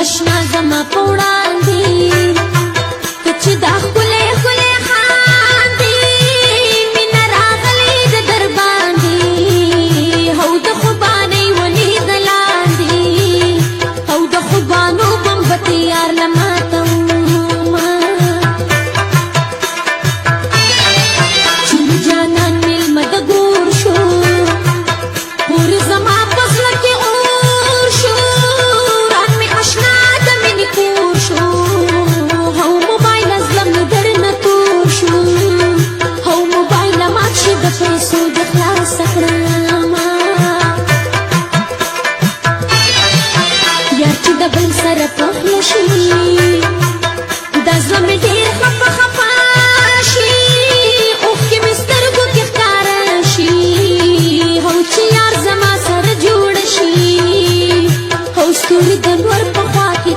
اشنا زما په وړاندې که چې دا ښکلی ښکلی خاندې مینه راغلې د در باندې او د خوبانۍ ولید لاندې او د خوبانو بمبت یار له ماته وما چې جانان میلمه د ګور شو پور زما په زړه کې اور شو ران مې اشنا د مینې کور شو او موبایل ازلم مې درنه تور شو او موبایل مات شي د پیسو د خلاصه کړمه یار چې د بل سره پخله شي دا زړه مې ډېر خفه خفه شي اوښکې مې سترګو کې ښکاره شي او چې یار زما سره جوړ شي او ستوري د نور په خوا کې